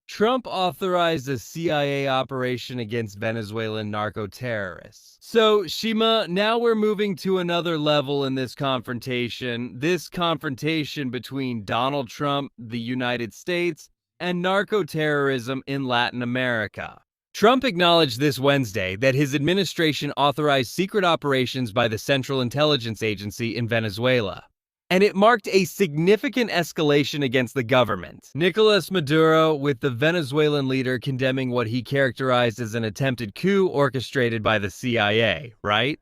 Trump authorized a CIA operation against Venezuelan narco-terrorists. So, Shima, now we're moving to another level in this confrontation between Donald Trump, the United States, and narco-terrorism in Latin America. Trump acknowledged this Wednesday that his administration authorized secret operations by the Central Intelligence Agency in Venezuela. And it marked a significant escalation against the government. Nicolas Maduro, with the Venezuelan leader condemning what he characterized as an attempted coup orchestrated by the CIA, right?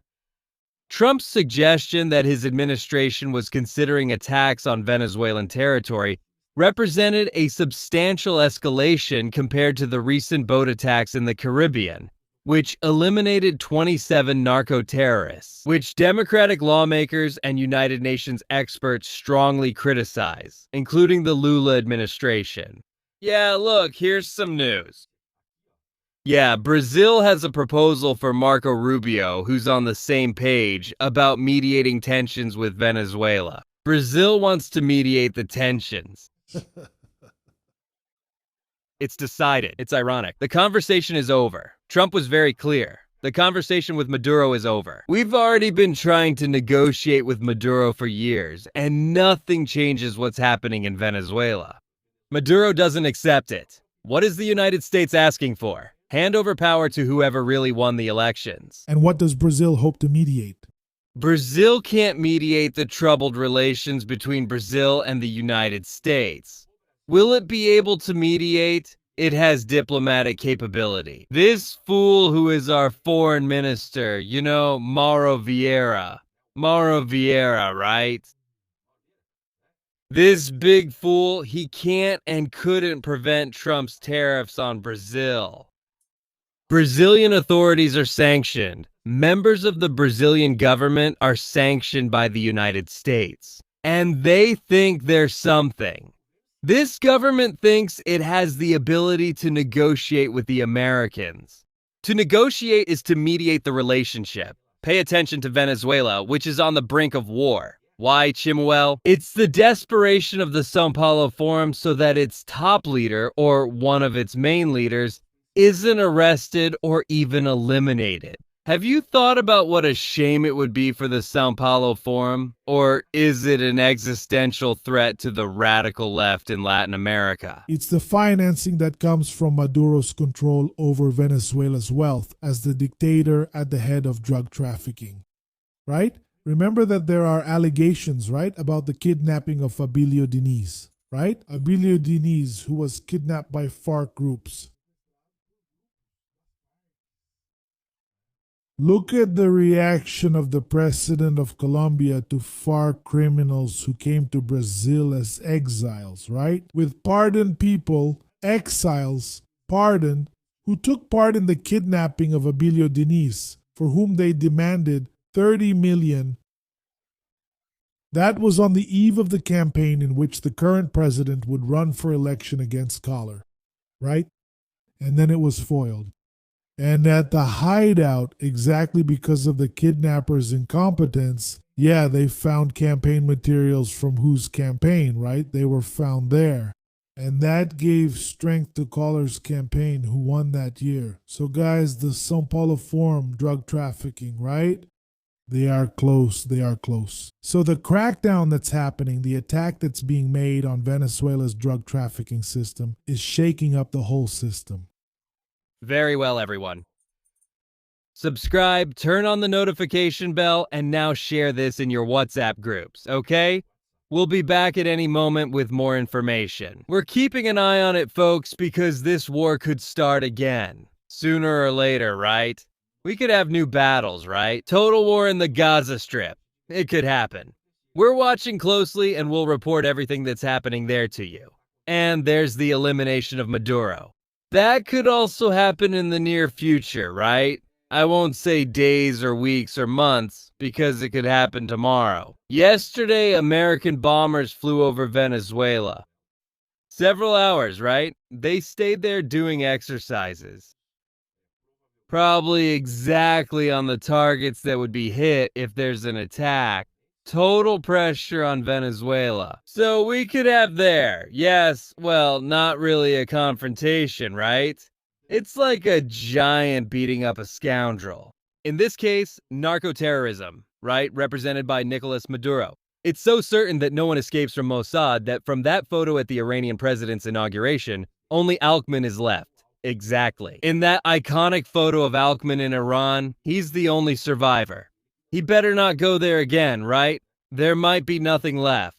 Trump's suggestion that his administration was considering attacks on Venezuelan territory represented a substantial escalation compared to the recent boat attacks in the Caribbean, which eliminated 27 narco-terrorists, which Democratic lawmakers and United Nations experts strongly criticize, including the Lula administration. Yeah, look, here's some news. Yeah, Brazil has a proposal for Marco Rubio, who's on the same page, about mediating tensions with Venezuela. Brazil wants to mediate the tensions. It's decided. It's ironic. The conversation is over. Trump was very clear. The conversation with Maduro is over. We've already been trying to negotiate with Maduro for years, and nothing changes what's happening in Venezuela. Maduro doesn't accept it. What is the United States asking for? Hand over power to whoever really won the elections. And what does Brazil hope to mediate? Brazil can't mediate the troubled relations between Brazil and the United States. Will it be able to mediate? It has diplomatic capability. This fool who is our foreign minister, Mauro Vieira. Mauro Vieira, right? This big fool, he can't and couldn't prevent Trump's tariffs on Brazil. Brazilian authorities are sanctioned. Members of the Brazilian government are sanctioned by the United States. And they think they're something. This government thinks it has the ability to negotiate with the Americans. To negotiate is to mediate the relationship. Pay attention to Venezuela, which is on the brink of war. Why, Chimuel? It's the desperation of the São Paulo Forum so that its top leader, or one of its main leaders, isn't arrested or even eliminated. Have you thought about what a shame it would be for the São Paulo Forum? Or is it an existential threat to the radical left in Latin America? It's the financing that comes from Maduro's control over Venezuela's wealth as the dictator at the head of drug trafficking. Right? Remember that there are allegations, right, about the kidnapping of Abilio Diniz, right? Abilio Diniz, who was kidnapped by FARC groups. Look at the reaction of the president of Colombia to FARC criminals who came to Brazil as exiles, right? With pardoned people, exiles, pardoned, who took part in the kidnapping of Abilio Diniz, for whom they demanded 30 million. That was on the eve of the campaign in which the current president would run for election against Collor, right? And then it was foiled. And at the hideout, exactly because of the kidnappers' incompetence, yeah, they found campaign materials from whose campaign, right? They were found there. And that gave strength to Collor's campaign, who won that year. So guys, the São Paulo Forum, drug trafficking, right? They are close, they are close. So the crackdown that's happening, the attack that's being made on Venezuela's drug trafficking system is shaking up the whole system. Very well, everyone. Subscribe, turn on the notification bell, and now share this in your WhatsApp groups, okay? We'll be back at any moment with more information. We're keeping an eye on it, folks, because this war could start again. Sooner or later, right? We could have new battles, right? Total war in the Gaza Strip. It could happen. We're watching closely, and we'll report everything that's happening there to you. And there's the elimination of Maduro. That could also happen in the near future, right? I won't say days or weeks or months, because it could happen tomorrow. Yesterday, American bombers flew over Venezuela. Several hours, right? They stayed there doing exercises. Probably exactly on the targets that would be hit if there's an attack. Total pressure on Venezuela. So we could have there, yes, well, not really a confrontation, right? It's like a giant beating up a scoundrel. In this case, narco-terrorism, right? Represented by Nicolas Maduro. It's so certain that no one escapes from Mossad that from that photo at the Iranian president's inauguration, only Alkman is left. Exactly. In that iconic photo of Alkman in Iran, he's the only survivor. He better not go there again, right? There might be nothing left.